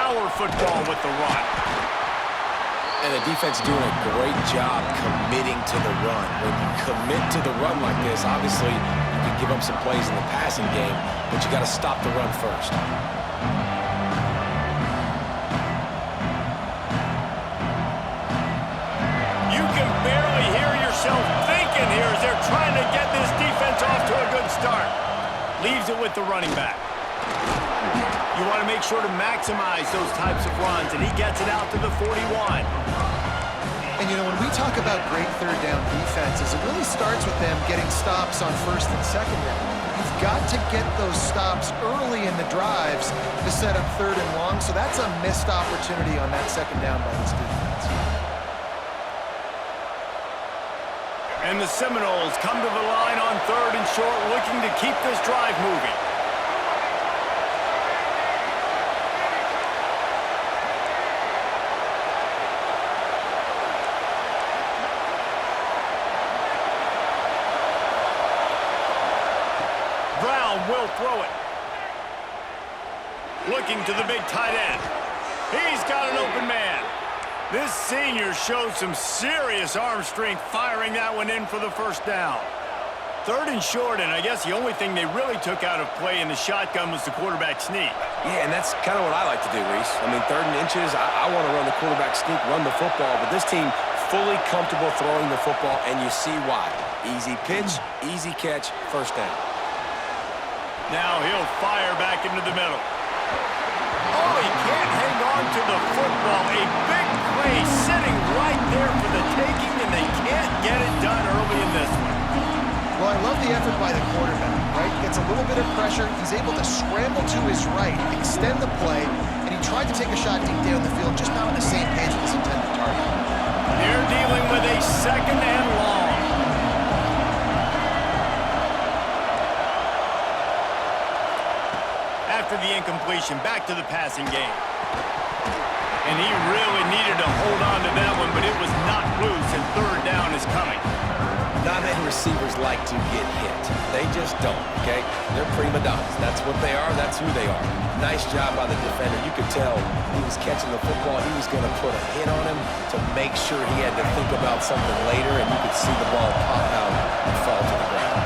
power football with the run. And the defense doing a great job committing to the run. When you commit to the run like this, obviously you can give up some plays in the passing game, but you got to stop the run first. You can barely hear yourself thinking here as they're trying to get this defense off to a good start. Leaves it with the running back. You want to make sure to maximize those types of runs, and he gets it out to the 41. And, you know, when we talk about great third down defenses, it really starts with them getting stops on first and second down. You've got to get those stops early in the drives to set up third and long, so that's a missed opportunity on that second down by this defense. And the Seminoles come to the line on third and short, looking to keep this drive moving. Will throw it. Looking to the big tight end. He's got an open man. This senior showed some serious arm strength firing that one in for the first down. Third and short, and I guess the only thing they really took out of play in the shotgun was the quarterback sneak. Yeah, and that's kind of what I like to do, Reese. I mean, third and inches, I want to run the quarterback sneak, run the football, but this team fully comfortable throwing the football, and you see why. Easy pitch, easy catch, first down. Now he'll fire back into the middle. Oh, he can't hang on to the football. A big play sitting right there for the taking, and they can't get it done early in this one. Well, I love the effort by the quarterback, right? Gets a little bit of pressure. He's able to scramble to his right, extend the play, and he tried to take a shot deep down the field, just not on the same page with his intended target. They're dealing with a second and long. After the incompletion, back to the passing game. And he really needed to hold on to that one, but it was not loose, and third down is coming. Not many receivers like to get hit. They just don't, okay? They're prima donnas. That's what they are. That's who they are. Nice job by the defender. You could tell he was catching the football. He was going to put a hit on him to make sure he had to think about something later, and you could see the ball pop out and fall to the ground.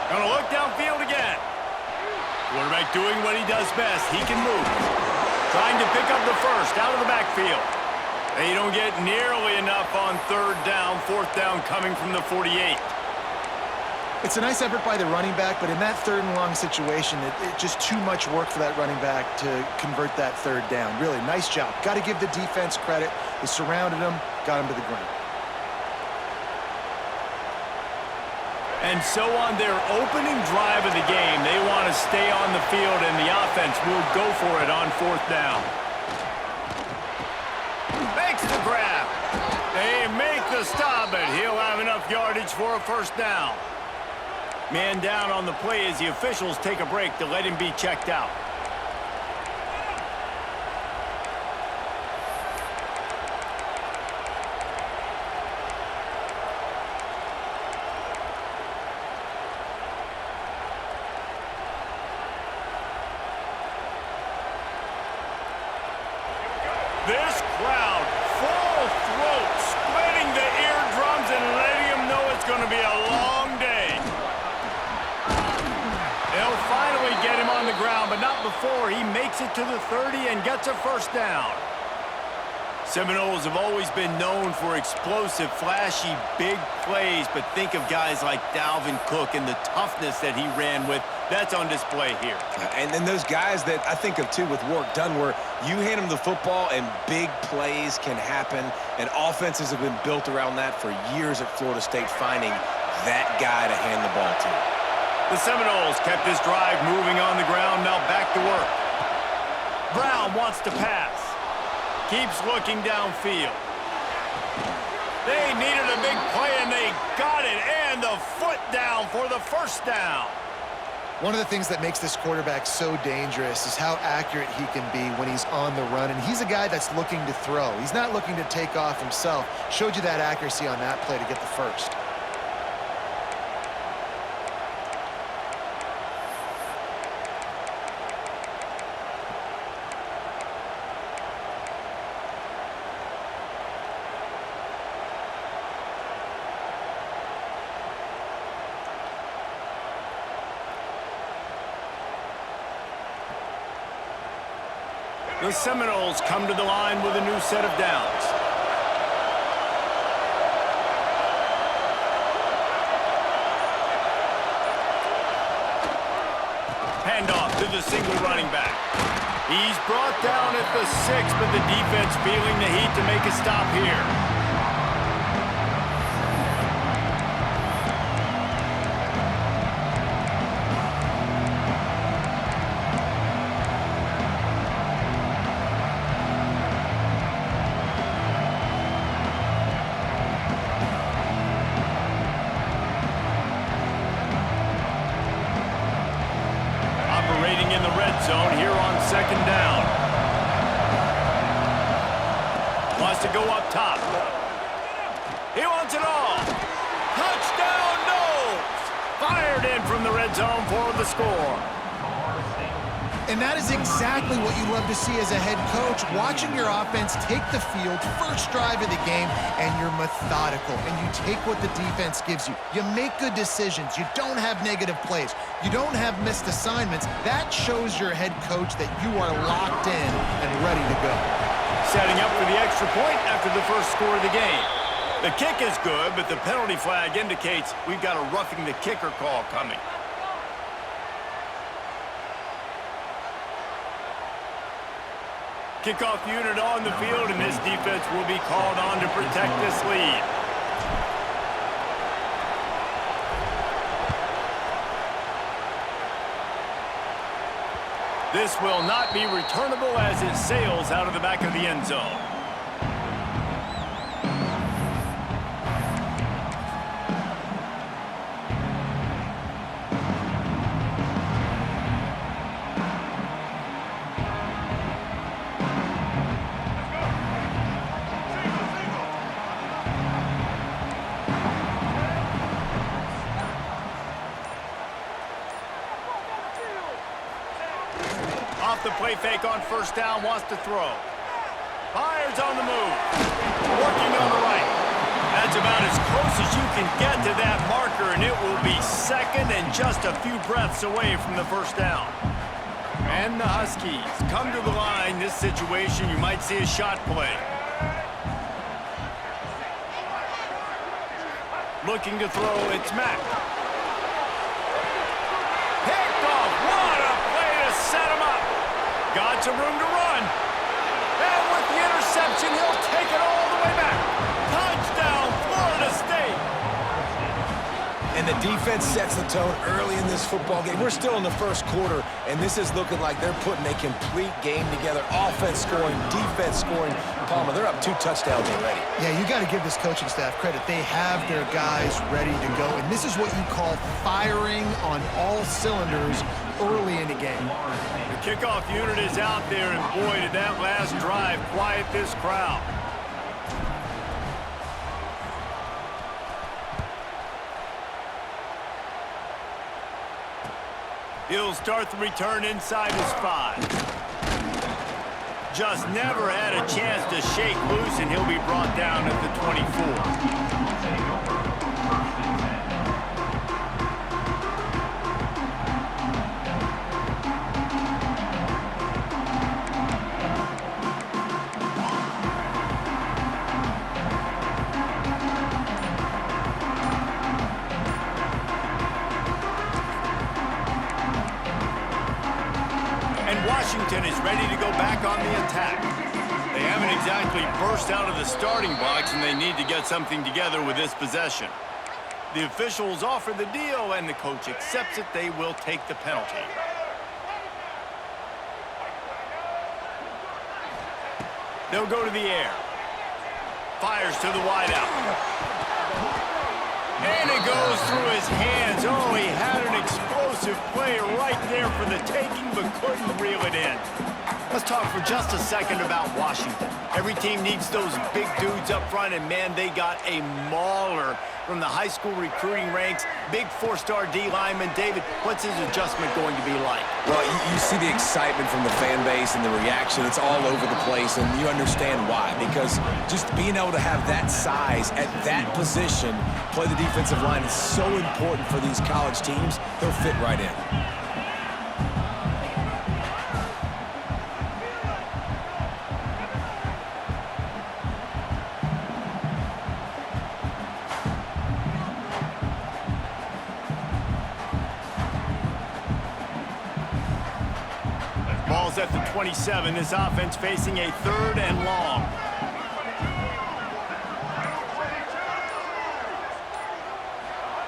Gonna look downfield again. Quarterback doing what he does best. He can move. Trying to pick up the first out of the backfield. They don't get nearly enough on third down. Fourth down coming from the 48. It's a nice effort by the running back, but in that third and long situation, it just too much work for that running back to convert that third down. Really, nice job. Got to give the defense credit. They surrounded him, got him to the ground. And so on their opening drive of the game, they want to stay on the field, and the offense will go for it on fourth down. Makes the grab. They make the stop, but he'll have enough yardage for a first down. Man down on the play as the officials take a break to let him be checked out. This crowd, full throat, splitting the eardrums and letting them know it's going to be a long day. They'll finally get him on the ground, but not before he makes it to the 30 and gets a first down. Seminoles have always been known for explosive, flashy, big plays, but think of guys like Dalvin Cook and the toughness that he ran with. That's on display here. And then those guys that I think of, too, with Warrick Dunn, where you hand them the football and big plays can happen, and offenses have been built around that for years at Florida State, finding that guy to hand the ball to. The Seminoles kept this drive moving on the ground, now back to work. Brown wants to pass. Keeps looking downfield. They needed a big play, and they got it, and the foot down for the first down. One of the things that makes this quarterback so dangerous is how accurate he can be when he's on the run, and he's a guy that's looking to throw. He's not looking to take off himself. Showed you that accuracy on that play to get the first. The Seminoles come to the line with a new set of downs. Handoff to the single running back. He's brought down at the 6, but the defense feeling the heat to make a stop here. Operating in the red zone here on second down. Wants to go up top. He wants it all. Touchdown, Noles! Fired in from the red zone for the score. And that is exactly what you love to see as a head coach, watching your offense take the field, first drive of the game, and you're methodical, and you take what the defense gives you. You make good decisions. You don't have negative plays. You don't have missed assignments. That shows your head coach that you are locked in and ready to go. Setting up for the extra point after the first score of the game. The kick is good, but the penalty flag indicates we've got a roughing the kicker call coming. Kickoff unit on the field, and this defense will be called on to protect this lead. This will not be returnable as it sails out of the back of the end zone. Off the play fake on first down, wants to throw. Fires on the move. Working on the right. That's about as close as you can get to that marker, and it will be second and just a few breaths away from the first down. And the Huskies come to the line. This situation, you might see a shot play. Looking to throw, it's Mack. Picked off. What a play to set him up. Got some room to run. And with the interception, he'll take it all the way back. Touchdown, Florida State. And the defense sets the tone early in this football game. We're still in the first quarter, and this is looking like they're putting a complete game together. Offense scoring, defense scoring. Palmer, they're up 2 touchdowns already. Yeah, you got to give this coaching staff credit. They have their guys ready to go, and this is what you call firing on all cylinders early in the game. The kickoff unit is out there, and boy, did that last drive quiet this crowd. He'll start the return inside his 5. Just never had a chance to shake loose, and he'll be brought down at the 24. Washington is ready to go back on the attack. They haven't exactly burst out of the starting box, and they need to get something together with this possession. The officials offer the deal, and the coach accepts it. They will take the penalty. They'll go to the air. Fires to the wideout. And it goes through his hands. Oh, he had an explosive play right there for the taking, but couldn't reel it in. Let's talk for just a second about Washington. Every team needs those big dudes up front, and man, they got a mauler from the high school recruiting ranks. Big 4-star D lineman. David, what's his adjustment going to be like? Well, you see the excitement from the fan base and the reaction. It's all over the place, and you understand why. Because just being able to have that size at that position, play the defensive line is so important for these college teams. He'll fit right in. ball's at the 27. This offense facing a 3rd and long.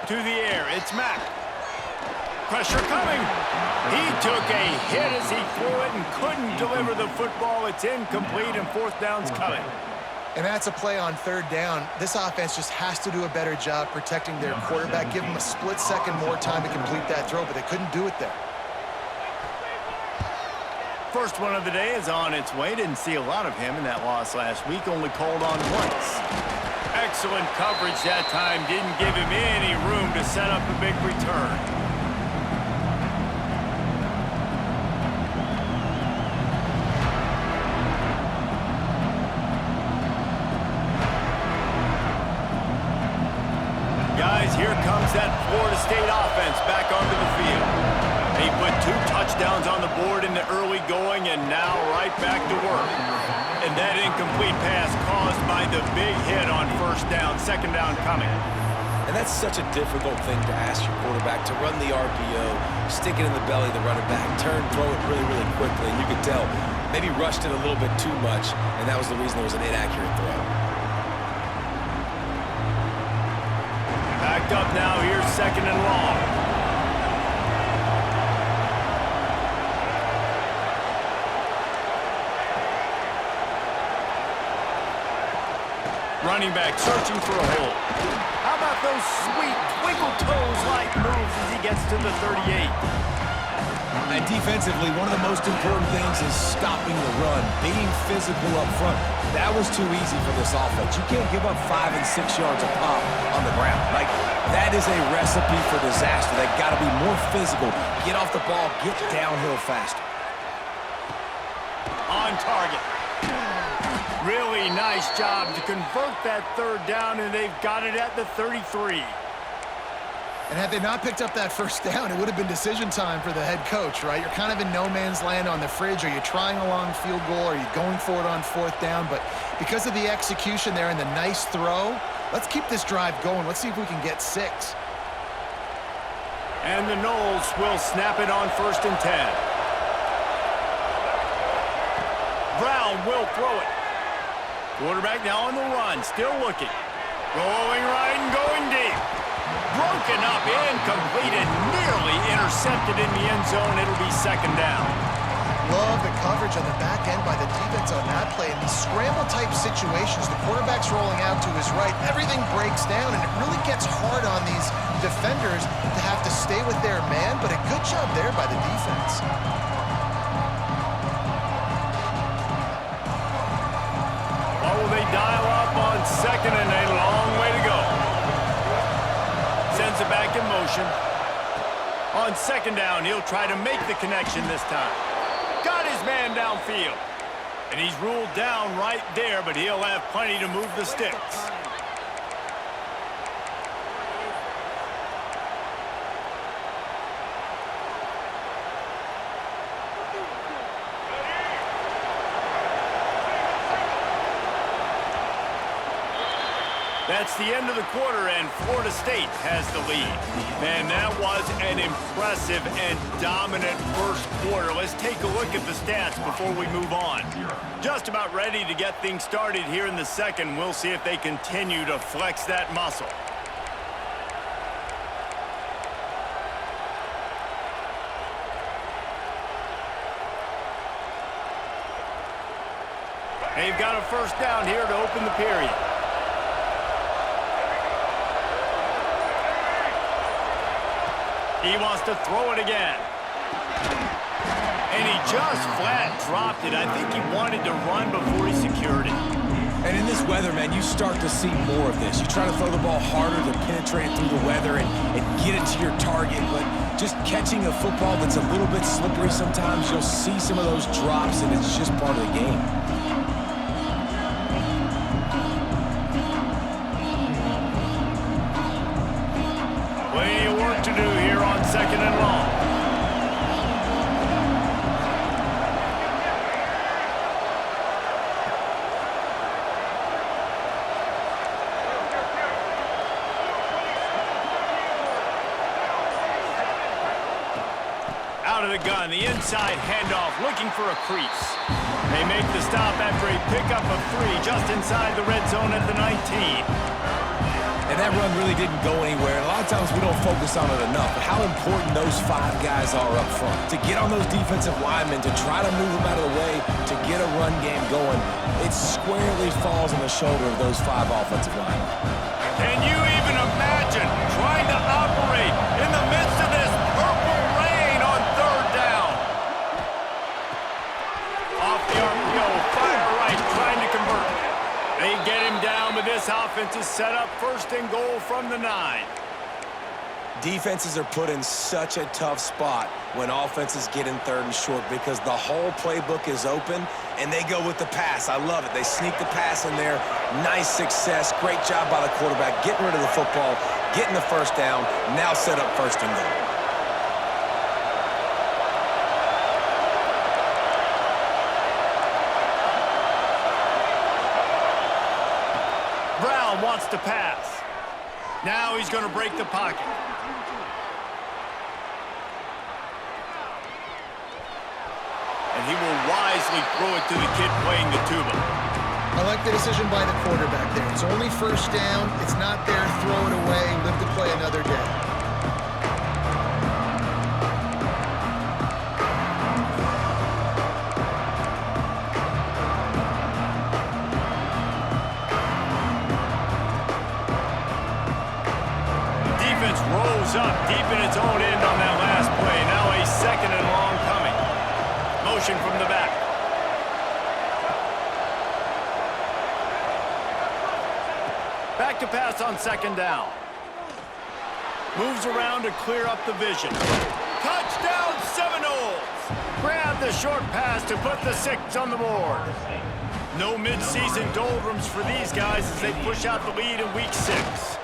To the air, it's Mack. Pressure coming. He took a hit as he threw it and couldn't deliver the football. It's incomplete and 4th down's coming. And that's a play on 3rd down. This offense just has to do a better job protecting their quarterback. Give him a split second more time to complete that throw, but they couldn't do it there. First one of the day is on its way. Didn't see a lot of him in that loss last week. Only called on once. Excellent coverage that time. Didn't give him any room to set up a big return. Guys, here comes that Florida State offense back onto the field. They put 2 touchdowns on the board in the early going and now right back to work. And that incomplete pass caused by the big hit on 1st down, 2nd down coming. And that's such a difficult thing to ask your quarterback, to run the RPO, stick it in the belly of the running back, turn, throw it really, really quickly. And you could tell maybe rushed it a little bit too much, and that was the reason there was an inaccurate throw. Backed up now, here's 2nd and long. Running back searching for a hole. How about those sweet twinkle toes-like moves as he gets to the 38? And defensively, one of the most important things is stopping the run, being physical up front. That was too easy for this offense. You can't give up 5 and 6 yards a pop on the ground. Like, that is a recipe for disaster. They've got to be more physical, get off the ball, get downhill faster. On target. Really nice job to convert that 3rd down, and they've got it at the 33. And had they not picked up that 1st down, it would have been decision time for the head coach, right? You're kind of in no man's land on the fridge. Are you trying a long field goal? Are you going for it on 4th down? But because of the execution there and the nice throw, let's keep this drive going. Let's see if we can get 6. And the Noles will snap it on 1st and 10. Brown will throw it. Quarterback now on the run, still looking. Going right and going deep. Broken up, incomplete, and nearly intercepted in the end zone. It'll be 2nd down. Love the coverage on the back end by the defense on that play. In these scramble-type situations, the quarterback's rolling out to his right. Everything breaks down, and it really gets hard on these defenders to have to stay with their man, but a good job there by the defense. They dial up on 2nd and a long way to go. Sends it back in motion. On 2nd down, he'll try to make the connection this time. Got his man downfield. And he's ruled down right there, but he'll have plenty to move the sticks. That's the end of the quarter, and Florida State has the lead. Man, that was an impressive and dominant first quarter. Let's take a look at the stats before we move on. Just about ready to get things started here in the second. We'll see if they continue to flex that muscle. They've got a 1st down here to open the period. He wants to throw it again. And he just flat dropped it. I think he wanted to run before he secured it. And in this weather, man, you start to see more of this. You try to throw the ball harder to penetrate through the weather and get it to your target, but just catching a football that's a little bit slippery sometimes, you'll see some of those drops, and it's just part of the game. Plenty of work to do here on 2nd and long. Out out of the gun, the inside handoff, looking for a crease. They make the stop after a pickup of 3 just inside the red zone at the 19. And that run really didn't go anywhere. A lot of times we don't focus on it enough, but how important those 5 guys are up front. To get on those defensive linemen, to try to move them out of the way, to get a run game going, it squarely falls on the shoulder of those 5 offensive linemen. Can you even imagine trying to operate in the midst of this purple rain on 3rd down? Off the RPO, fire right, trying to convert. They get him down, but this offense is set up 1st and goal from the 9. Defenses are put in such a tough spot when offenses get in 3rd and short because the whole playbook is open and they go with the pass. I love it. They sneak the pass in there. Nice success. Great job by the quarterback getting rid of the football, getting the 1st down, now set up 1st and goal. Brown wants to pass. Now he's going to break the pocket. And he will wisely throw it to the kid playing the tuba. I like the decision by the quarterback there. It's only 1st down. It's not there. Throw it away. Live to play another day. Defense rolls up deep in its own end on that last play. Now a 2nd and long coming. Motion from the back. Back to pass on 2nd down. Moves around to clear up the vision. Touchdown Seminoles! Grab the short pass to put the 6 on the board. No midseason doldrums for these guys as they push out the lead in week 6.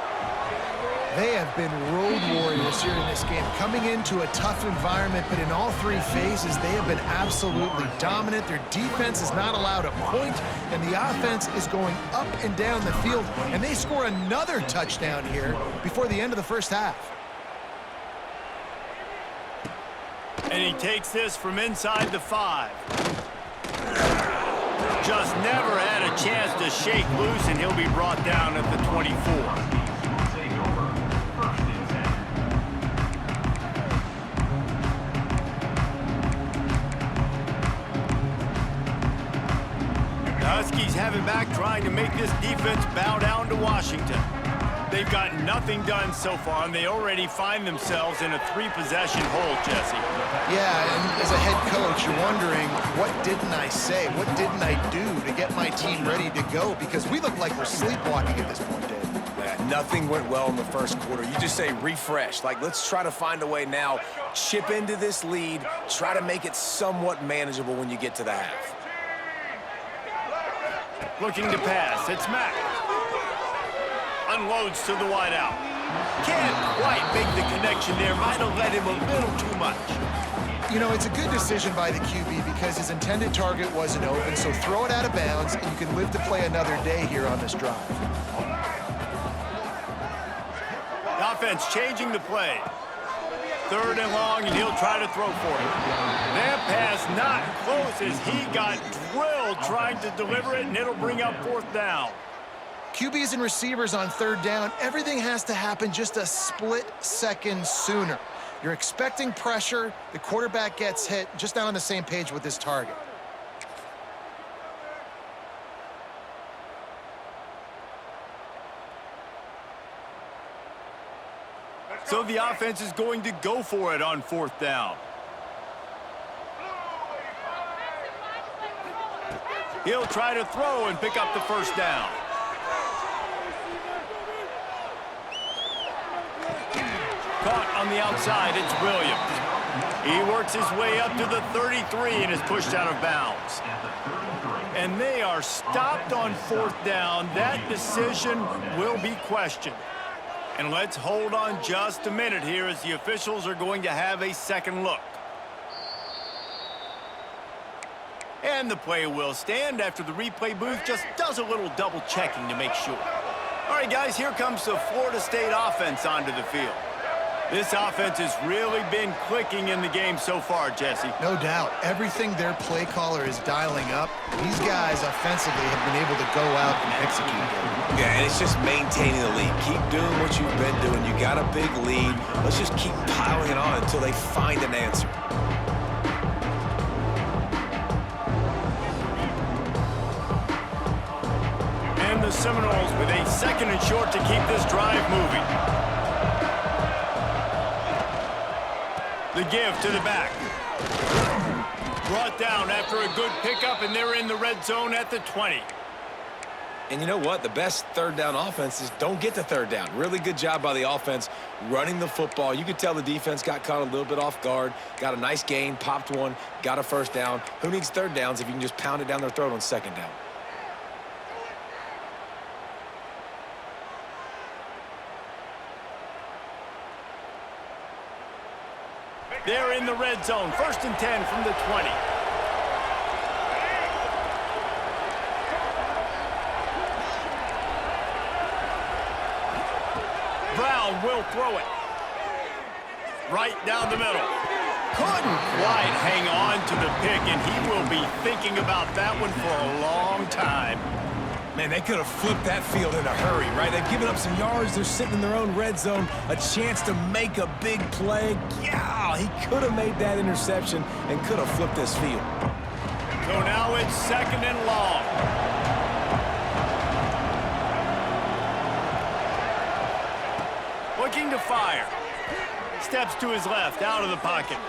They have been road warriors here in this game, coming into a tough environment, but in all 3 phases, they have been absolutely dominant. Their defense is not allowed a point, and the offense is going up and down the field, and they score another touchdown here before the end of the 1st half. And he takes this from inside the 5. Just never had a chance to shake loose, and he'll be brought down at the 24. Huskies have it back, trying to make this defense bow down to Washington. They've got nothing done so far, and they already find themselves in a 3-possession hole, Jesse. Yeah, and as a head coach, you're wondering, what didn't I say? What didn't I do to get my team ready to go? Because we look like we're sleepwalking at this point, Dave. Nothing went well in the 1st quarter. You just say refresh. Like, let's try to find a way now, chip into this lead, try to make it somewhat manageable when you get to the half. Looking to pass. It's Mack. Unloads to the wideout. Can't quite make the connection there. Might have led him a little too much. You know, it's a good decision by the QB because his intended target wasn't open, so throw it out of bounds, and you can live to play another day here on this drive. The offense changing the play. 3rd and long, and he'll try to throw for it. That pass not close as he got drilled trying to deliver it, and it'll bring up 4th down. QBs and receivers on 3rd down, everything has to happen just a split second sooner. You're expecting pressure, the quarterback gets hit, just not on the same page with this target. So the offense is going to go for it on 4th down. He'll try to throw and pick up the 1st down. Caught on the outside, it's Williams. He works his way up to the 33 and is pushed out of bounds. And they are stopped on 4th down. That decision will be questioned. And let's hold on just a minute here as the officials are going to have a 2nd look. And the play will stand after the replay booth just does a little double checking to make sure. All right, guys, here comes the Florida State offense onto the field. This offense has really been clicking in the game so far, Jesse. No doubt. Everything their play caller is dialing up, these guys offensively have been able to go out and execute. Yeah, and it's just maintaining the lead. Keep doing what you've been doing. You got a big lead. Let's just keep piling it on until they find an answer. And the Seminoles with a 2nd and short to keep this drive moving. The give to the back. Brought down after a good pickup, and they're in the red zone at the 20. And you know what? The best third down offenses don't get to third down. Really good job by the offense running the football. You could tell the defense got caught a little bit off guard, got a nice gain, popped one, got a first down. Who needs third downs if you can just pound it down their throat on 2nd down? They're in the red zone. 1st and 10 from the 20. Brown will throw it. Right down the middle. Couldn't quite hang on to the pick, and he will be thinking about that one for a long time. Man, they could have flipped that field in a hurry, right? They've given up some yards. They're sitting in their own red zone. A chance to make a big play. Yeah, he could have made that interception and could have flipped this field. So now it's 2nd and long. Looking to fire. Steps to his left, out of the pocket.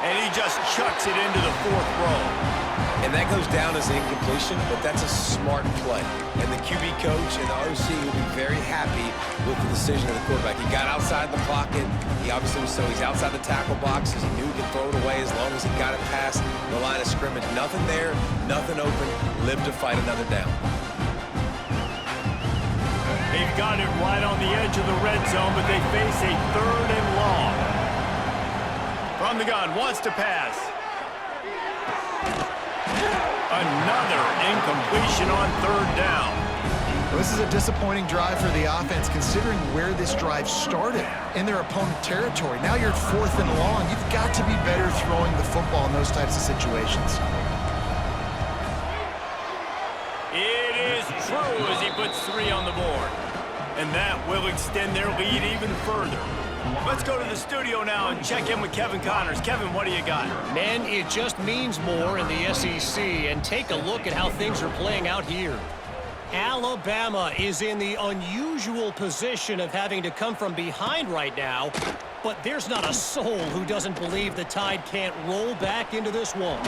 And he just chucks it into the 4th row. And that goes down as an incompletion, but that's a smart play. And the QB coach and the OC will be very happy with the decision of the quarterback. He got outside the pocket. He obviously was so he's outside the tackle boxes. He knew he could throw it away as long as he got it past the line of scrimmage. Nothing there, nothing open. Live to fight another down. They've got it right on the edge of the red zone, but they face a 3rd and long. From the gun, wants to pass. Another incompletion on 3rd down. Well, this is a disappointing drive for the offense, considering where this drive started, in their opponent territory. Now you're at 4th and long. You've got to be better throwing the football in those types of situations. It is true as he puts 3 on the board. And that will extend their lead even further. Let's go to the studio now and check in with Kevin Connors. Kevin, what do you got? Man, it just means more in the SEC, and take a look at how things are playing out here. Alabama is in the unusual position of having to come from behind right now, but there's not a soul who doesn't believe the Tide can't roll back into this one.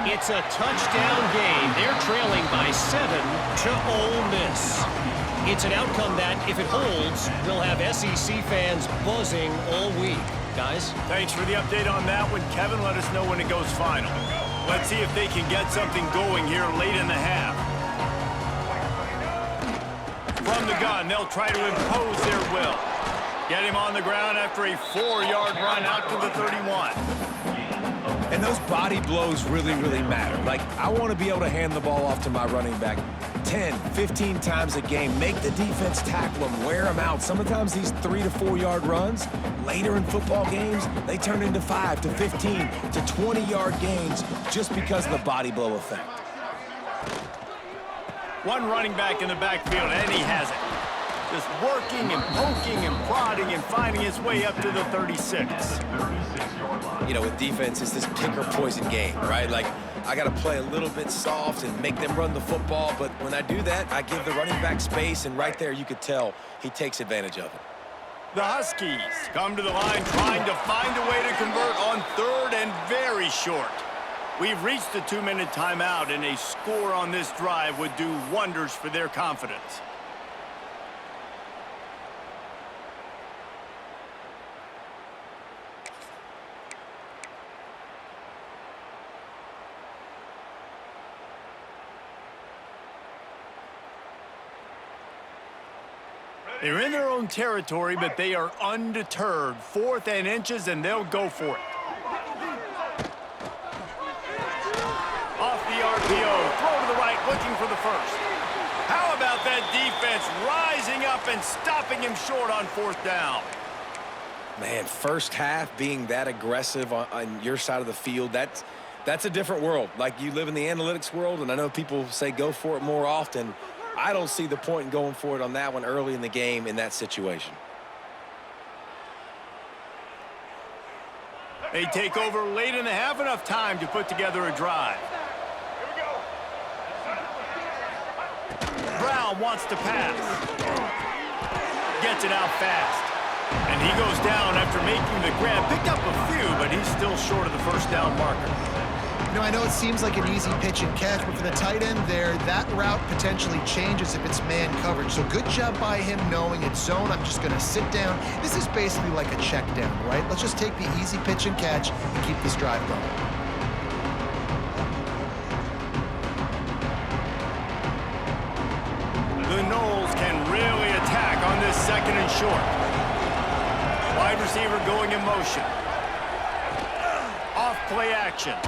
It's a touchdown game. They're trailing by 7 to Ole Miss. It's an outcome that, if it holds, will have SEC fans buzzing all week. Guys? Thanks for the update on that one, Kevin. Let us know when it goes final. Let's see if they can get something going here late in the half. From the gun, they'll try to impose their will. Get him on the ground after a 4-yard run out to the 31. And those body blows really, really matter. Like, I want to be able to hand the ball off to my running back 10, 15 times a game. Make the defense tackle them, wear them out. Sometimes these 3 to 4 yard runs, later in football games, they turn into 5 to 15 to 20-yard gains just because of the body blow effect. One running back in the backfield, and he has it. Just working and poking and prodding and finding his way up to the 36. You know, with defense, it's this pick or poison game, right? Like, I got to play a little bit soft and make them run the football, but when I do that, I give the running back space, and right there you could tell he takes advantage of it. The Huskies come to the line trying to find a way to convert on 3rd and very short. We've reached the 2-minute timeout, and a score on this drive would do wonders for their confidence. They're in their own territory, but they are undeterred. 4th and inches, and they'll go for it. Off the RPO, throw to the right, looking for the first. How about that defense rising up and stopping him short on 4th down? Man, first half being that aggressive on your side of the field, that's a different world. Like, you live in the analytics world, and I know people say go for it more often. I don't see the point in going for it on that one early in the game in that situation. They take over late in the half, enough time to put together a drive. Brown wants to pass. Gets it out fast. And he goes down after making the grab. Picked up a few, but he's still short of the first down marker. You know, I know it seems like an easy pitch and catch, but for the tight end there, that route potentially changes if it's man coverage. So good job by him knowing it's zone. I'm just going to sit down. This is basically like a check down, right? Let's just take the easy pitch and catch and keep this drive going. The Noles can really attack on this second and short. Wide receiver going in motion. Off play action.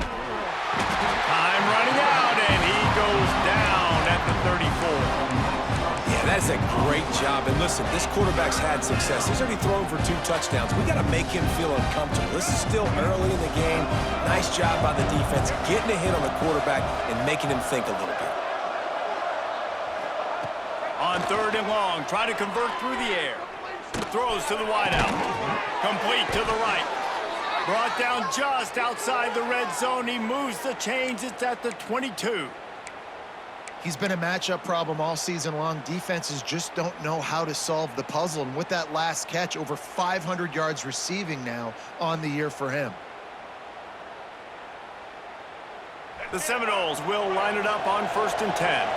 Time running out, and he goes down at the 34. Yeah, that's a great job. And listen, this quarterback's had success. He's already thrown for 2 touchdowns. We got to make him feel uncomfortable. This is still early in the game. Nice job by the defense, getting a hit on the quarterback and making him think a little bit. On 3rd and long, try to convert through the air. Throws to the wideout. Complete to the right. Brought down just outside the red zone. He moves the chains. It's at the 22. He's been a matchup problem all season long. Defenses just don't know how to solve the puzzle. And with that last catch, over 500 yards receiving now on the year for him. The Seminoles will line it up on 1st and 10.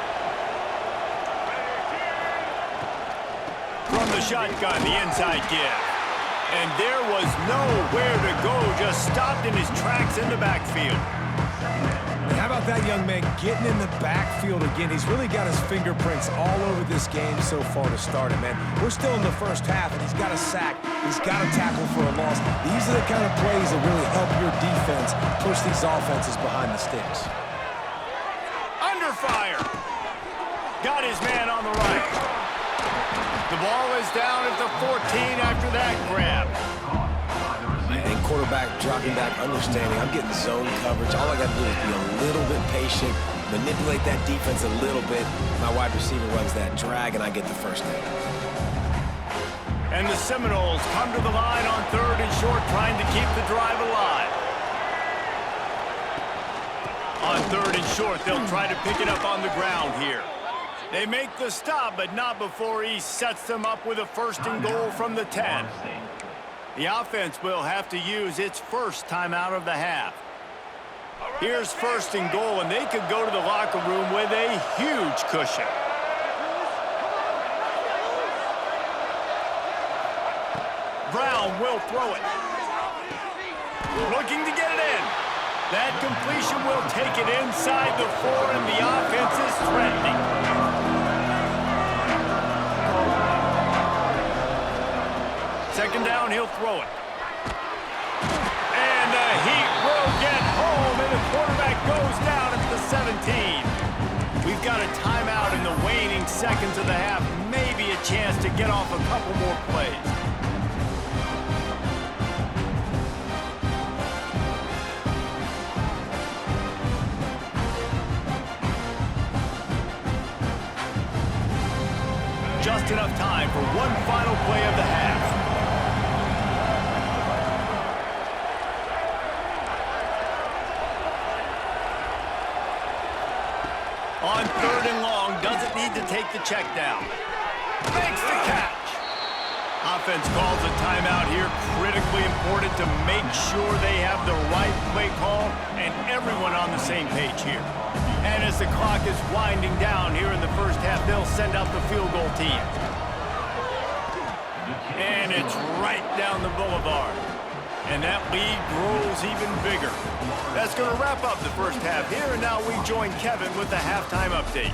From the shotgun, the inside give. And there was nowhere to go, just stopped in his tracks in the backfield. And how about that young man getting in the backfield again? He's really got his fingerprints all over this game so far to start it, man. We're still in the first half, and he's got a sack. He's got a tackle for a loss. These are the kind of plays that really help your defense push these offenses behind the sticks. Under fire. Got his man on the right. The ball is down at the 14 after that grab. And quarterback dropping back, understanding I'm getting zone coverage. All I got to do is be a little bit patient, manipulate that defense a little bit. My wide receiver runs that drag, and I get the first down. And the Seminoles come to the line on 3rd and short, trying to keep the drive alive. On 3rd and short, they'll try to pick it up on the ground here. They make the stop, but not before he sets them up with a 1st and goal from the 10. The offense will have to use its first timeout of the half. Here's 1st and goal, and they could go to the locker room with a huge cushion. Brown will throw it. Looking to get it in. That completion will take it inside the 4, and the offense is threatening. Second down, he'll throw it. And the Heat will get home, and the quarterback goes down at the 17. We've got a timeout in the waning seconds of the half. Maybe a chance to get off a couple more plays. Just enough time for one final play of the half. On 3rd and long, doesn't need to take the check down. Makes the catch. Offense calls a timeout here. Critically important to make sure they have the right play call and everyone on the same page here. And as the clock is winding down here in the first half, they'll send out the field goal team. And it's right down the boulevard. And that lead grows even bigger. That's going to wrap up the first half here, and now we join Kevin with the halftime update.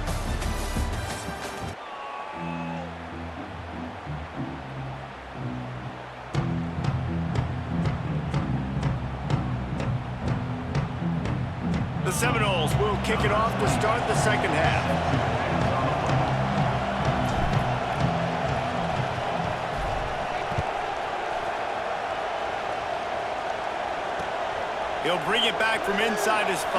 The Seminoles will kick it off to start the second half. He'll bring it back from inside his 5.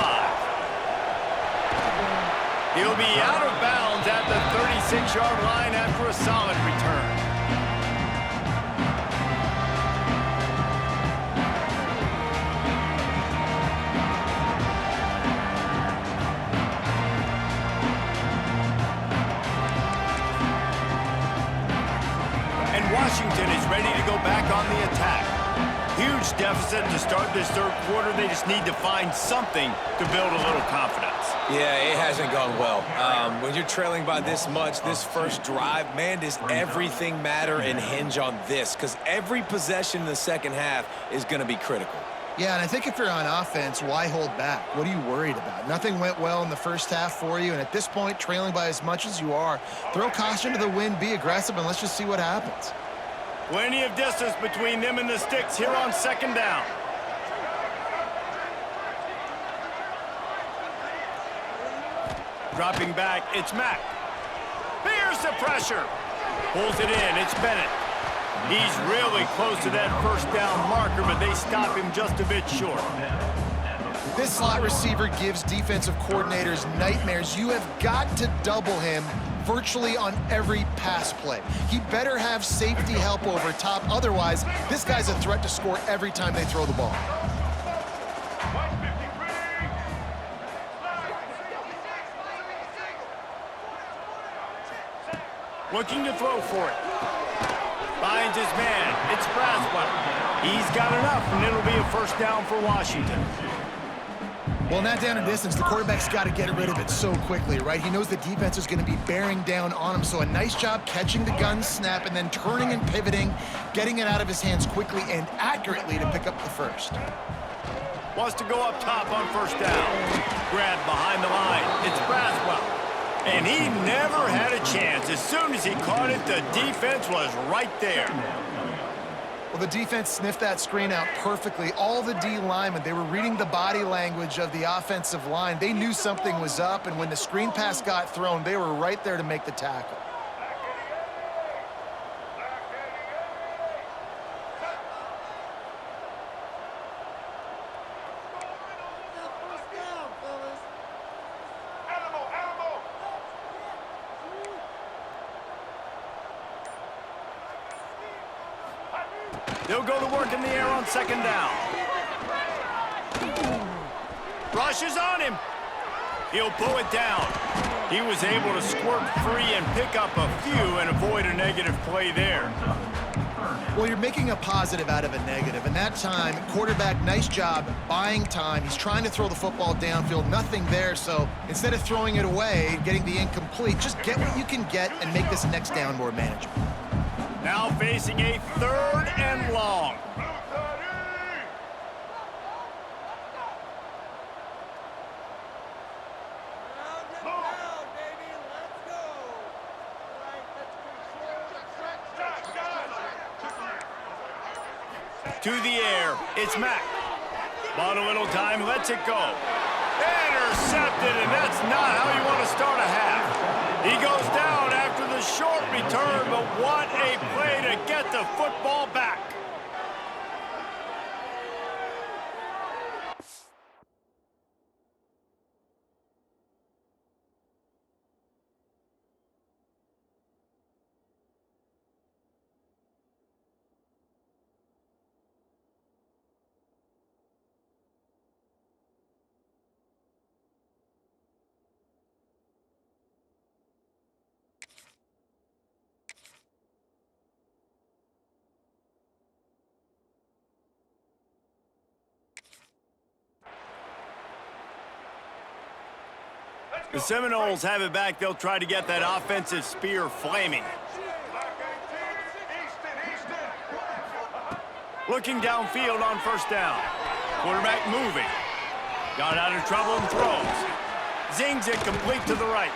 He'll be out of bounds at the 36-yard line after a solid return. And Washington is ready to go back on the attack. Huge deficit to start this third quarter. They just need to find something to build a little confidence. Yeah, it hasn't gone well. When you're trailing by this much, this first drive, man, does everything matter and hinge on this? Because every possession in the second half is going to be critical. Yeah, and I think if you're on offense, why hold back? What are you worried about? Nothing went well in the first half for you, and at this point, trailing by as much as you are, throw caution to the wind, be aggressive, and let's just see what happens. Plenty of distance between them and the sticks here on second down. Dropping back, it's Mack. Here's the pressure. Pulls it in, it's Bennett. He's really close to that first down marker, but they stop him just a bit short. This slot receiver gives defensive coordinators nightmares. You have got to double him virtually on every pass play. He better have safety help over top. Otherwise, this guy's a threat to score every time they throw the ball. Looking to throw for it. Finds his man. It's Braswell. He's got enough, and it'll be a first down for Washington. Well, in that down and distance, the quarterback's got to get rid of it so quickly, right? He knows the defense is going to be bearing down on him, so a nice job catching the gun snap and then turning and pivoting, getting it out of his hands quickly and accurately to pick up the first. Wants to go up top on first down. Grabbed behind the line. It's Braswell. And he never had a chance. As soon as he caught it, the defense was right there. Well, the defense sniffed that screen out perfectly. All the D linemen, they were reading the body language of the offensive line. They knew something was up, and when the screen pass got thrown, they were right there to make the tackle. They'll go to work in the air on second down. Rushes on him. He'll pull it down. He was able to squirt free and pick up a few and avoid a negative play there. Well, you're making a positive out of a negative, and that time, quarterback, nice job buying time. He's trying to throw the football downfield, nothing there, so instead of throwing it away, getting the incomplete, just get what you can get and make this next down more manageable. Now facing a third and long. To the air, it's Mack. Bought a little time, lets it go. Intercepted, and that's not how you want to start a half. He goes down after the short return, but what a play to get the football back. The Seminoles have it back. They'll try to get that offensive spear flaming. Looking downfield on first down. Quarterback moving. Got out of trouble and throws. Zings it complete to the right.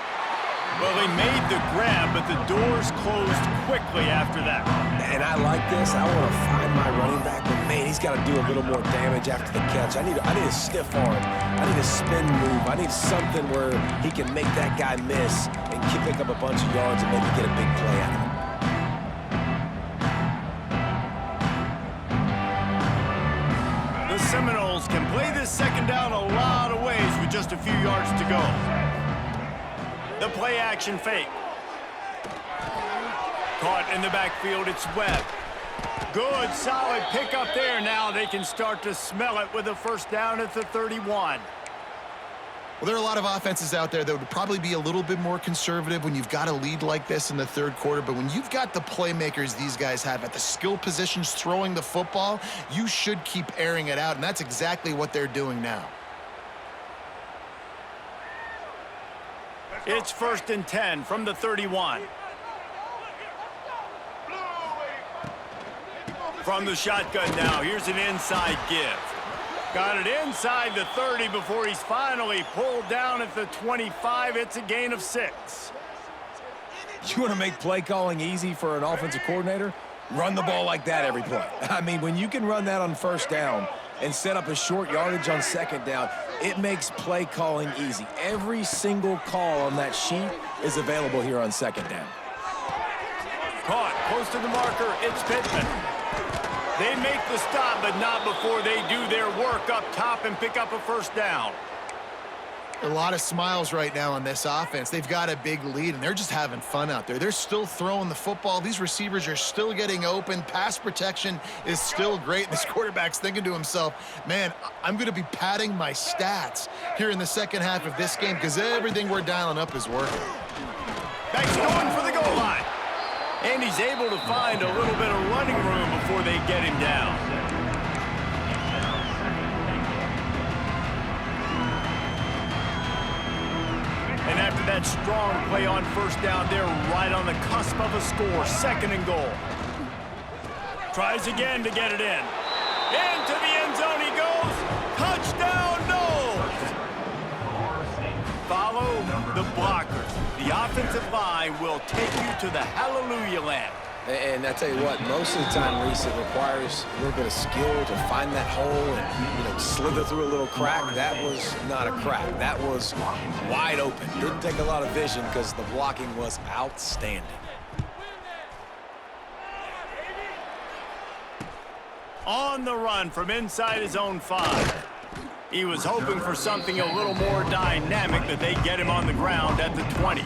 Well, he made the grab, but the doors closed quickly after that. And I like this. I want to find my running back, but man, he's got to do a little more damage after the catch. I need a stiff arm. I need a spin move. I need something where he can make that guy miss and pick up a bunch of yards and maybe get a big play out of him. The The Seminoles can play this second down a lot of ways with just a few yards to go. The play action fake. Caught in the backfield, it's Webb. Good, solid pickup there. Now they can start to smell it with a first down at the 31. Well, there are a lot of offenses out there that would probably be a little bit more conservative when you've got a lead like this in the third quarter. But when you've got the playmakers these guys have at the skill positions throwing the football, you should keep airing it out, and that's exactly what they're doing now. It's 1st and 10 from the 31. From the shotgun now, here's an inside give. Got it inside the 30 before he's finally pulled down at the 25. It's a gain of 6. You want to make play calling easy for an offensive coordinator? Run the ball like that every play. I mean, when you can run that on first down and set up a short yardage on second down, it makes play calling easy. Every single call on that sheet is available here on second down. Caught close to the marker. It's Pittman. They make the stop, but not before they do their work up top and pick up a first down. A lot of smiles right now on this offense. They've got a big lead, and they're just having fun out there. They're still throwing the football. These receivers are still getting open. Pass protection is still great. This quarterback's thinking to himself, man, I'm going to be padding my stats here in the second half of this game because everything we're dialing up is working. Back's going for the goal line. And he's able to find a little bit of running room before they get him down. And after that strong play on first down, they're right on the cusp of a score. 2nd and goal. Tries again to get it in. Into the end zone he goes. Touchdown, Noles! Follow the blockers. The offensive line will take you to the hallelujah land. And I tell you what, most of the time, Reese, it requires a little bit of skill to find that hole and, slither through a little crack. That was not a crack. That was wide open. Didn't take a lot of vision because the blocking was outstanding. On the run from inside his own 5. He was hoping for something a little more dynamic, but they get him on the ground at the 20.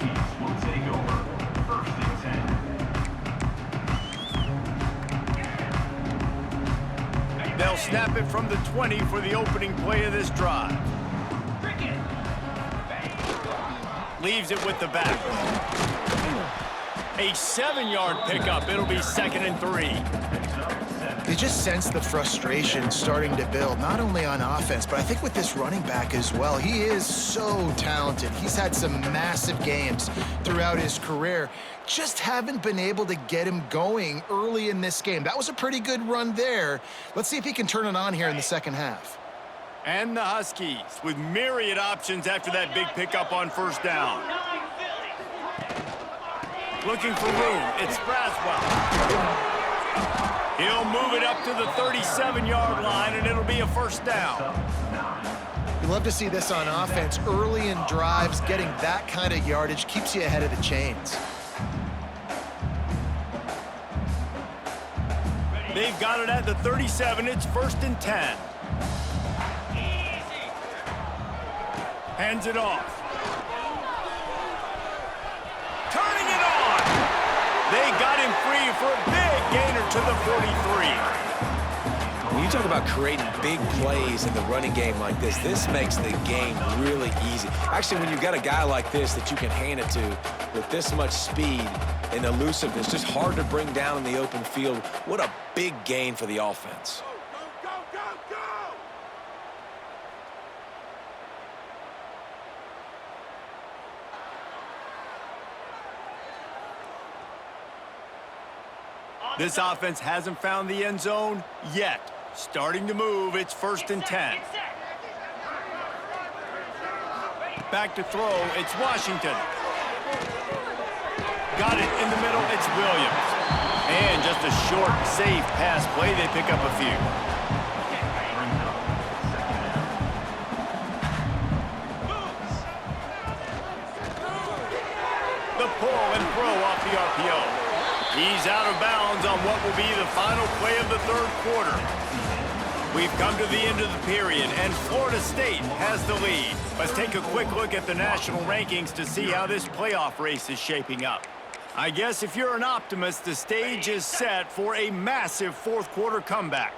They'll snap it from the 20 for the opening play of this drive. Leaves it with the back. A 7-yard pickup. It'll be 2nd and 3. You just sense the frustration starting to build, not only on offense, but I think with this running back as well. He is so talented. He's had some massive games throughout his career. Just haven't been able to get him going early in this game. That was a pretty good run there. Let's see if he can turn it on here in the second half. And the Huskies with myriad options after that big pickup on first down. Looking for room. It's Braswell. He'll move it up to the 37-yard line, and it'll be a first down. You love to see this on offense. Early in drives, getting that kind of yardage keeps you ahead of the chains. They've got it at the 37. It's 1st and 10. Hands it off. Turning it on. They got him free for a big gainer to the 43. When you talk about creating big plays in the running game like this makes the game really easy. Actually, when you've got a guy like this that you can hand it to with this much speed and elusiveness, just hard to bring down in the open field, what a big gain for the offense. This offense hasn't found the end zone yet. Starting to move, it's 1st and 10. Back to throw, it's Washington. Got it in the middle, it's Williams. And just a short, safe pass play, they pick up a few. The pull and throw off the RPO. He's out of bounds on what will be the final play of the third quarter. We've come to the end of the period, and Florida State has the lead. Let's take a quick look at the national rankings to see how this playoff race is shaping up. I guess if you're an optimist, the stage is set for a massive fourth-quarter comeback.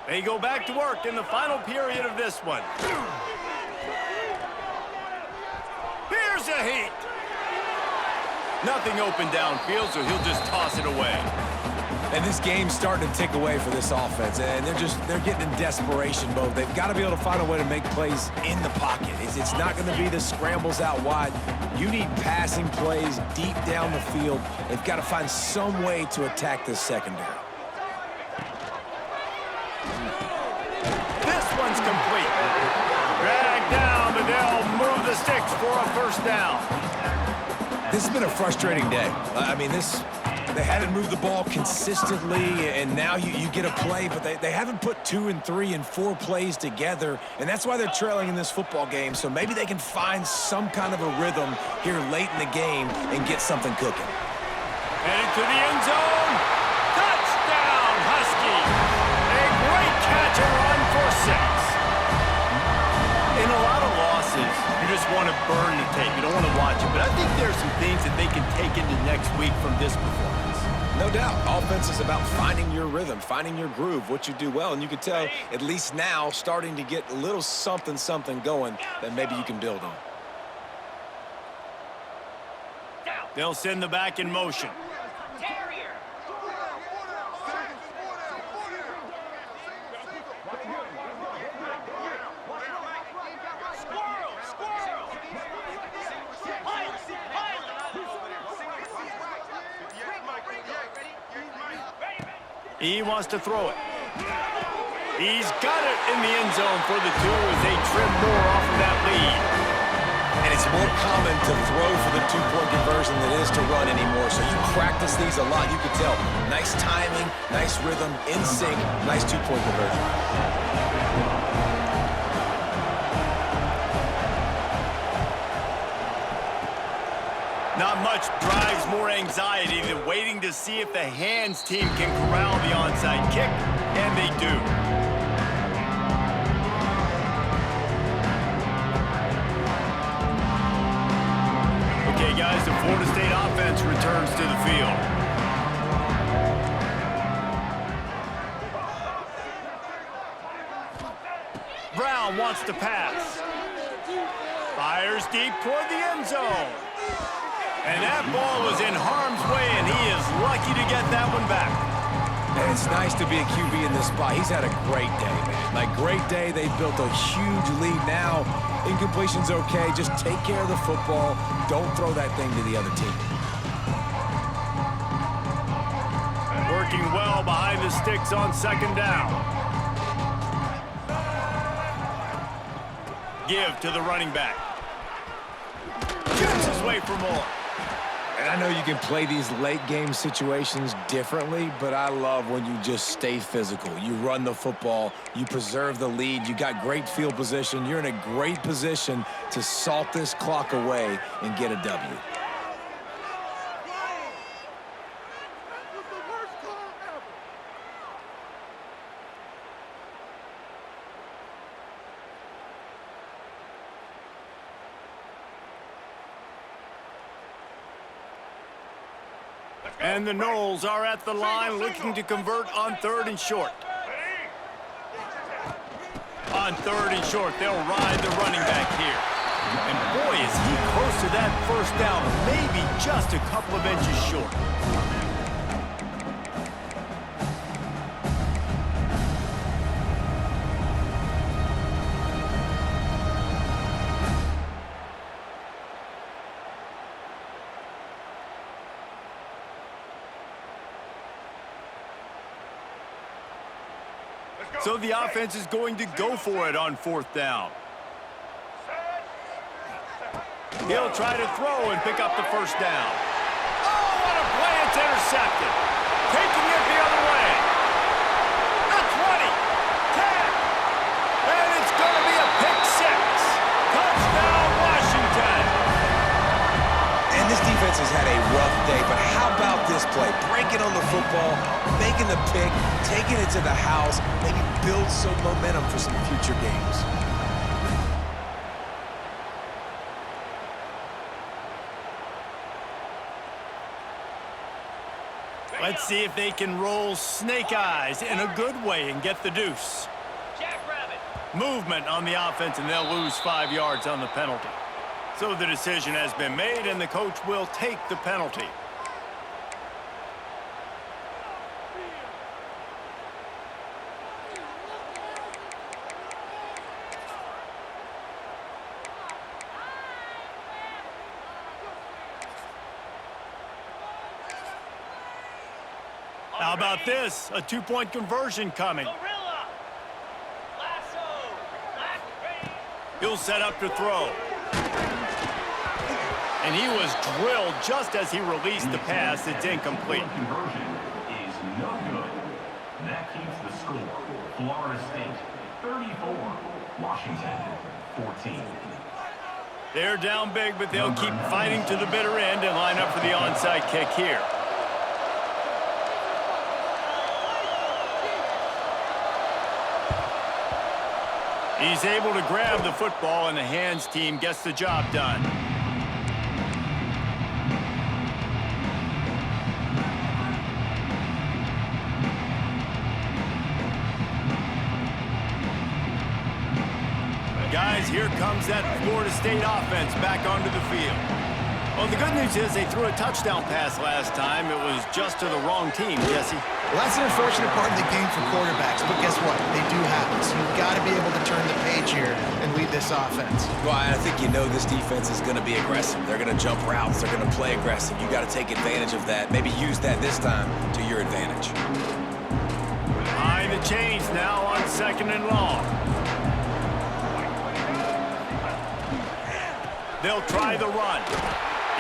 They go back to work in the final period of this one. Here's a heat. Nothing open downfield, so he'll just toss it away. And this game's starting to tick away for this offense, and they're getting in desperation mode. They've got to be able to find a way to make plays in the pocket. It's not going to be the scrambles out wide. You need passing plays deep down the field. They've got to find some way to attack this secondary. This one's complete. Drag down, but they'll move the sticks for a first down. This has been a frustrating day. I mean, they haven't moved the ball consistently, and now you get a play, but they haven't put 2 and 3 and 4 plays together, and that's why they're trailing in this football game. So maybe they can find some kind of a rhythm here late in the game and get something cooking. Headed to the end zone. Touchdown, Husky. A great catch and run for 6. In a lot of losses, you just want to burn the tape. You don't want to watch it. But I think there are some things that they can take into next week from this performance. No doubt. Offense is about finding your rhythm, finding your groove, what you do well. And you can tell, at least now, starting to get a little something going that maybe you can build on. They'll send the back in motion. He wants to throw it. He's got it in the end zone for the 2 as they trim more off of that lead. And it's more common to throw for the 2-point conversion than it is to run anymore. So you practice these a lot. You can tell. Nice timing, nice rhythm, in sync, nice 2-point conversion. Not much drives more anxiety than waiting to see if the hands team can corral the onside kick, and they do. Okay, guys, the Florida State offense returns to the field. Brown wants to pass. Fires deep toward the end zone. And that ball was in harm's way, and he is lucky to get that one back. And it's nice to be a QB in this spot. He's had a great day, man. Like, great day. They built a huge lead now. Incompletion's okay. Just take care of the football. Don't throw that thing to the other team. Working well behind the sticks on second down. Give to the running back. Shoots his way for more. And I know you can play these late-game situations differently, but I love when you just stay physical. You run the football, you preserve the lead, you got great field position, you're in a great position to salt this clock away and get a W. And the Noles are at the line looking to convert on 3rd and short. On 3rd and short, they'll ride the running back here. And boy, is he close to that first down, maybe just a couple of inches short. So the offense is going to go for it on 4th down. He'll try to throw and pick up the first down. Oh, what a play. It's intercepted. Taking it the other way. The 20, 10, and it's going to be a pick 6. Touchdown, Washington. And this defense has had a rough day, but how about this this play. Breaking on the football, making the pick, taking it to the house, maybe build some momentum for some future games. Let's see if they can roll snake eyes in a good way and get the deuce. Movement on the offense, and they'll lose 5 yards on the penalty. So the decision has been made, and the coach will take the penalty. How about this? A 2-point conversion coming. He'll set up to throw. And he was drilled just as he released the pass. It's incomplete. Conversion is no good. That keeps the score. Florida State 34, Washington 14. They're down big, but they'll keep fighting to the bitter end and line up for the onside kick here. He's able to grab the football, and the hands team gets the job done. Guys, here comes that Florida State offense back onto the field. Well, the good news is they threw a touchdown pass last time. It was just to the wrong team, Jesse. Well, that's an unfortunate part of the game for quarterbacks, but guess what? They do happen. So you've got to be able to turn the page here and lead this offense. Well, I think you know this defense is going to be aggressive. They're going to jump routes. They're going to play aggressive. You got to take advantage of that. Maybe use that this time to your advantage. Behind the chains now on 2nd and long. They'll try the run.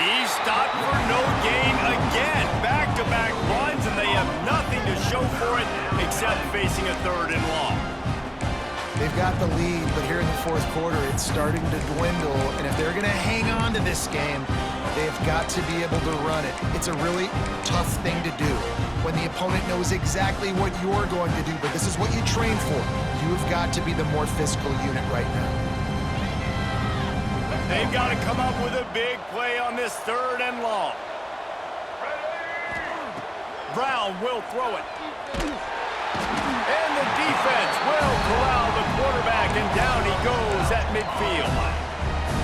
He's stopped for no gain again. Back-to-back runs, and they have nothing to show for it except facing a 3rd and long. They've got the lead, but here in the 4th quarter, it's starting to dwindle. And if they're going to hang on to this game, they've got to be able to run it. It's a really tough thing to do when the opponent knows exactly what you're going to do, but this is what you train for. You've got to be the more physical unit right now. They've got to come up with a big play on this 3rd and long. Brown will throw it. And the defense will corral the quarterback, and down he goes at midfield.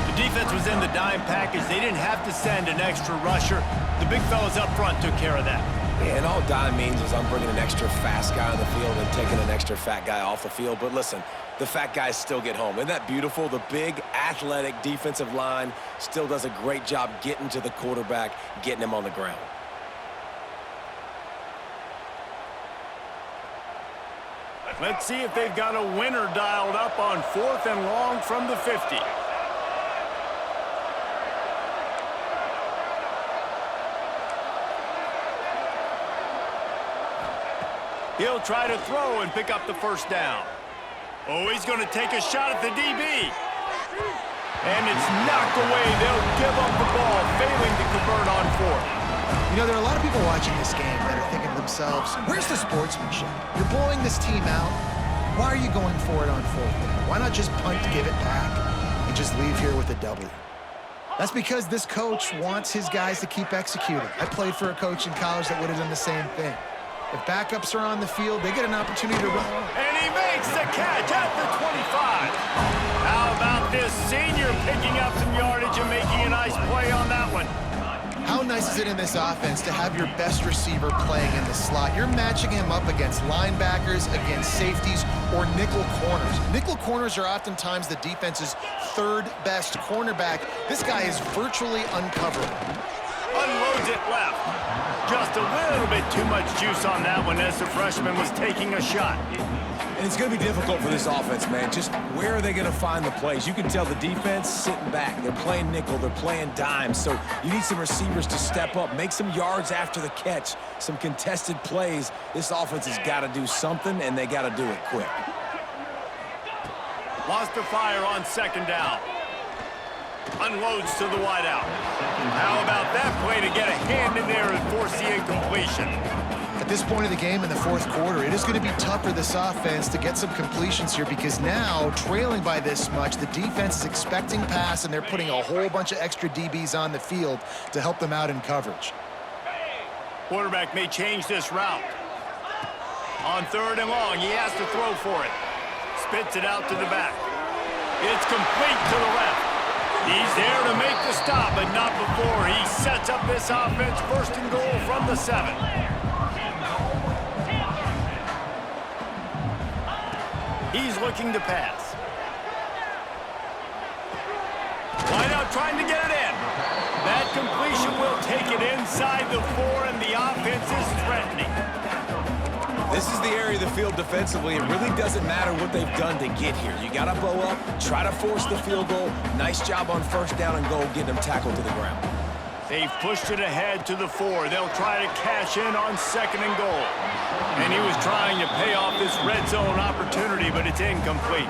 The defense was in the dime package. They didn't have to send an extra rusher. The big fellas up front took care of that. Yeah, and all dime means is I'm bringing an extra fast guy on the field and taking an extra fat guy off the field. But listen, the fat guys still get home. Isn't that beautiful? The big, athletic defensive line still does a great job getting to the quarterback, getting him on the ground. Let's see if they've got a winner dialed up on 4th and long from the 50. He'll try to throw and pick up the 1st down. Oh, he's going to take a shot at the DB. And it's knocked away. They'll give up the ball, failing to convert on 4th. You know, there are a lot of people watching this game that are thinking to themselves, where's the sportsmanship? You're blowing this team out. Why are you going for it on 4th down? Why not just punt, give it back, and just leave here with a W? That's because this coach wants his guys to keep executing. I played for a coach in college that would have done the same thing. If backups are on the field, they get an opportunity to run. And he makes the catch at the 25. How about this senior picking up some yardage and making a nice play on that one? How nice is it in this offense to have your best receiver playing in the slot? You're matching him up against linebackers, against safeties, or nickel corners. Nickel corners are oftentimes the defense's 3rd best cornerback. This guy is virtually uncoverable. Unloads it left. Just a little bit too much juice on that one as the freshman was taking a shot. And it's going to be difficult for this offense, man. Just where are they going to find the plays? You can tell the defense sitting back. They're playing nickel. They're playing dime. So you need some receivers to step up, make some yards after the catch, some contested plays. This offense has got to do something, and they got to do it quick. Lost the fire on 2nd down. Unloads to the wideout. How about that play to get a hand in there and force the incompletion? At this point of the game in the fourth quarter, it is going to be tough for this offense to get some completions here because now, trailing by this much, the defense is expecting pass, and they're putting a whole bunch of extra DBs on the field to help them out in coverage. Quarterback may change this route. On 3rd and long, he has to throw for it. Spits it out to the back. It's complete to the left. He's there to make the stop, but not before he sets up this offense 1st and goal from the 7. He's looking to pass. Wideout trying to get it in. That completion will take it inside the 4, and the offense is threatening. This is the area of the field defensively. It really doesn't matter what they've done to get here. You got to bow up, try to force the field goal. Nice job on 1st down and goal, getting them tackled to the ground. They've pushed it ahead to the 4. They'll try to cash in on 2nd and goal. And he was trying to pay off this red zone opportunity, but it's incomplete.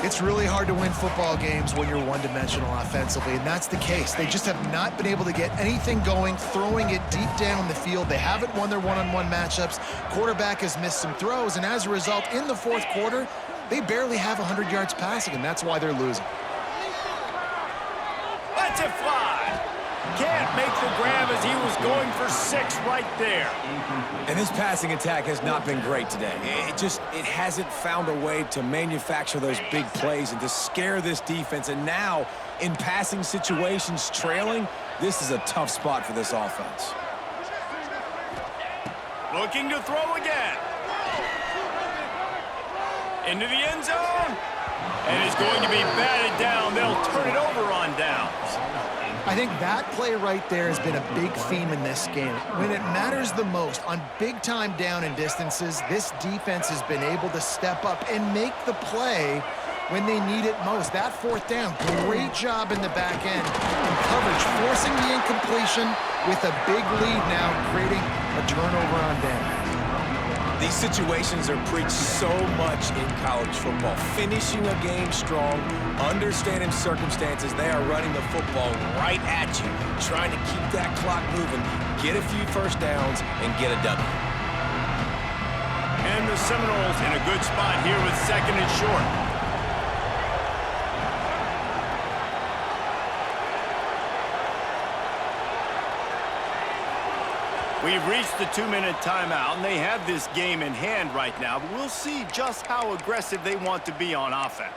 It's really hard to win football games when you're one-dimensional offensively, and that's the case. They just have not been able to get anything going, throwing it deep down the field. They haven't won their one-on-one matchups. Quarterback has missed some throws, and as a result, in the fourth quarter, they barely have 100 yards passing, and that's why they're losing. Let's it fly. Can't make the grab as he was going for 6 right there. And this passing attack has not been great today. It hasn't found a way to manufacture those big plays and to scare this defense. And now, in passing situations, trailing, this is a tough spot for this offense. Looking to throw again. Into the end zone. And it's going to be batted down. They'll turn it over on downs. I think that play right there has been a big theme in this game. When it matters the most, on big-time down and distances, this defense has been able to step up and make the play when they need it most. That 4th down, great job in the back end in coverage, forcing the incompletion with a big lead now, creating a turnover on down. These situations are preached so much in college football. Finishing a game strong, understanding circumstances. They are running the football right at you, trying to keep that clock moving, get a few 1st downs, and get a W. And the Seminoles in a good spot here with 2nd and short. We've reached the 2-minute timeout, and they have this game in hand right now, but we'll see just how aggressive they want to be on offense.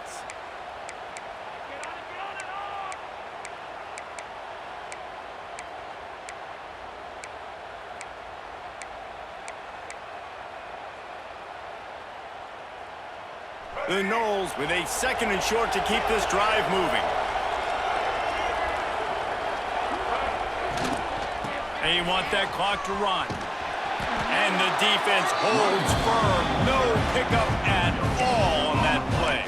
The Noles with a 2nd and short to keep this drive moving. They want that clock to run. And the defense holds firm. No pickup at all on that play.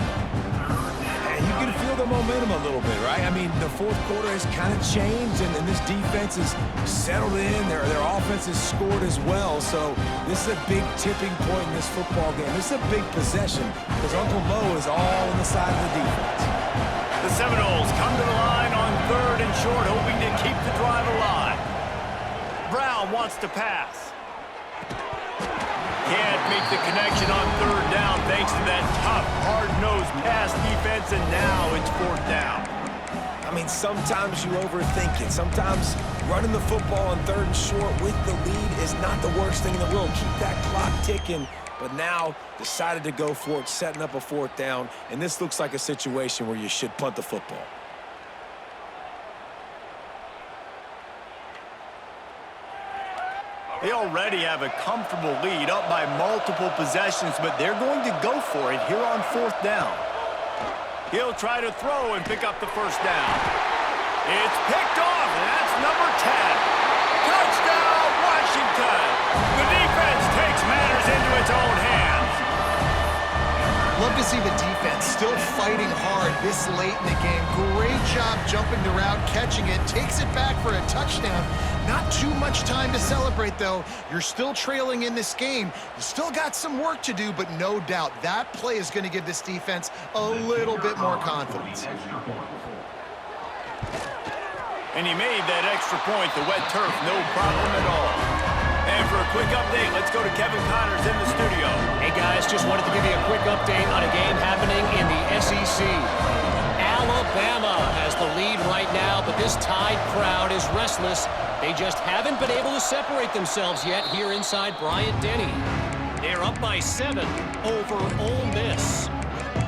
And you can feel the momentum a little bit, right? I mean, the fourth quarter has kind of changed, and this defense is settled in. Their offense has scored as well. So this is a big tipping point in this football game. This is a big possession because Uncle Mo is all on the side of the defense. The Seminoles come to the line on 3rd and short, hoping to keep the drive alive. Brown wants to pass. Can't make the connection on 3rd down thanks to that tough, hard-nosed pass defense, and now it's 4th down. I mean, sometimes you overthink it. Sometimes running the football on 3rd and short with the lead is not the worst thing in the world. Keep that clock ticking. But now decided to go for it, setting up a 4th down, and this looks like a situation where you should punt the football. They already have a comfortable lead, up by multiple possessions, but they're going to go for it here on 4th down. He'll try to throw and pick up the 1st down. It's picked off, and that's number 10. Touchdown, Washington! The defense takes matters into its own hands. Love to see the defense still fighting hard this late in the game. Great job jumping the route, catching it, takes it back for a touchdown. Not too much time to celebrate, though. You're still trailing in this game. You still got some work to do, but no doubt that play is going to give this defense a little bit more confidence. And he made that extra point, the wet turf, no problem at all. And for a quick update, let's go to Kevin Connors in the studio. Hey guys, just wanted to give you a quick update on a game happening in the SEC. Alabama has the lead right now, but this Tide crowd is restless. They just haven't been able to separate themselves yet here inside Bryant-Denny. They're up by 7 over Ole Miss.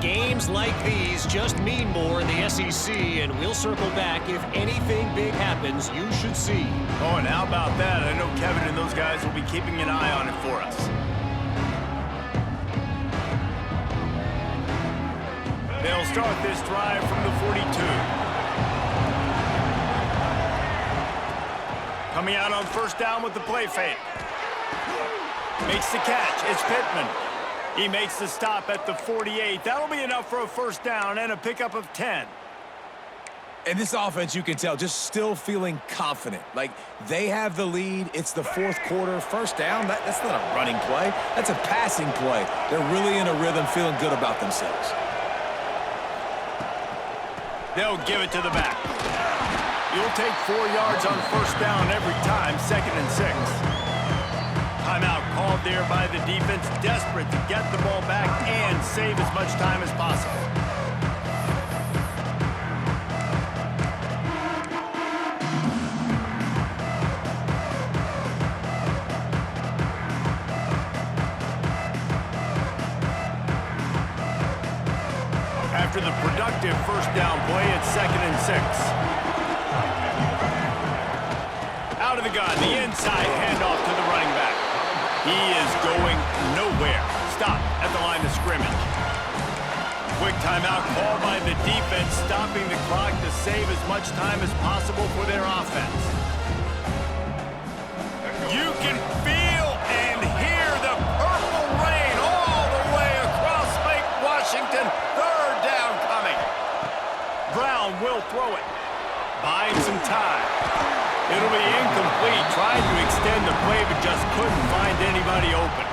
Games like these just mean more in the SEC, and we'll circle back if anything big happens you should see. Oh, and how about that? I know Kevin and those guys will be keeping an eye on it for us. They'll start this drive from the 42. Coming out on first down with the play fake. Makes the catch. It's Pittman. He makes the stop at the 48. That'll be enough for a first down and a pickup of 10. And this offense, you can tell, just still feeling confident. Like, they have the lead. It's the fourth quarter. First down, that's not a running play. That's a passing play. They're really in a rhythm, feeling good about themselves. They'll give it to the back. You'll take 4 yards on first down every time, 2nd and 6. Timeout called there by the defense, desperate to get the ball back and save as much time as possible. After the productive first down play, it's 2nd and 6. Out of the gun, the inside handoff to the running back. He is going nowhere. Stop at the line of scrimmage. Quick timeout called by the defense, stopping the clock to save as much time as possible for their offense. You can feel and hear the purple rain all the way across Lake Washington. Third down coming. Brown will throw it. Buying some time. It'll be incomplete. Tried to extend the play, but just couldn't find anybody open.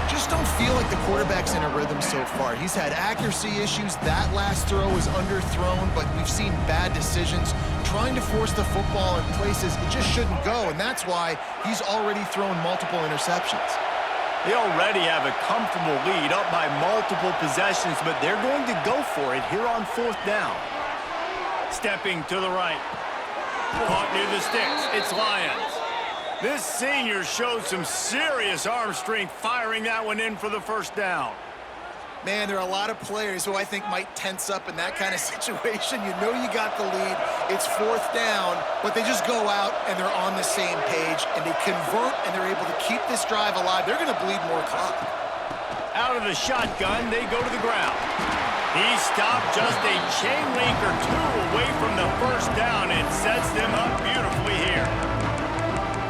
Just don't feel like the quarterback's in a rhythm so far. He's had accuracy issues. That last throw was underthrown, but we've seen bad decisions. Trying to force the football in places it just shouldn't go, and that's why he's already thrown multiple interceptions. They already have a comfortable lead, up by multiple possessions, but they're going to go for it here on fourth down. Stepping to the right. Caught near the sticks. It's Lyons. This senior shows some serious arm strength, firing that one in for the first down. Man, there are a lot of players who I think might tense up in that kind of situation. You know you got the lead. It's fourth down, but they just go out and they're on the same page, and they convert, and they're able to keep this drive alive. They're going to bleed more clock. Out of the shotgun, they go to the ground. He stopped just a chain link or two away from the first down and sets them up beautifully here.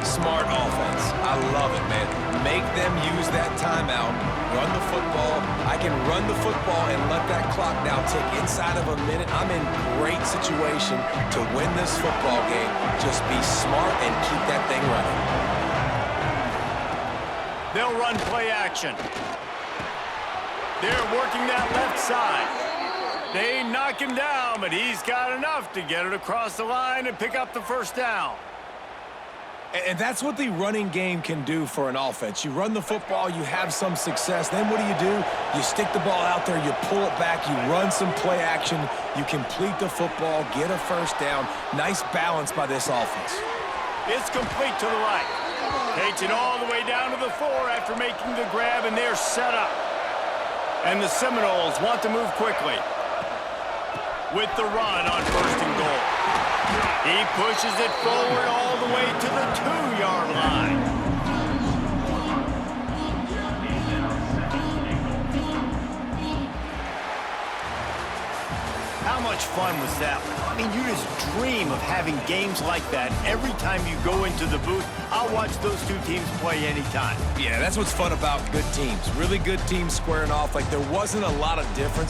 Smart offense. I love it, man. Make them use that timeout. Run the football. I can run the football and let that clock now tick inside of a minute. I'm in great situation to win this football game. Just be smart and keep that thing running. They'll run play action. They're working that left side. They knock him down, but he's got enough to get it across the line and pick up the first down. And that's what the running game can do for an offense. You run the football, you have some success. Then what do? You stick the ball out there, you pull it back, you run some play action, you complete the football, get a first down. Nice balance by this offense. It's complete to the right. Takes it all the way down to the 4 after making the grab, and they're set up. And the Seminoles want to move quickly with the run on first and goal. He pushes it forward all the way to the 2-yard line. How much fun was that? I mean, you just dream of having games like that every time you go into the booth. I'll watch those two teams play anytime. Yeah, that's what's fun about good teams. Really good teams squaring off. Like, there wasn't a lot of difference.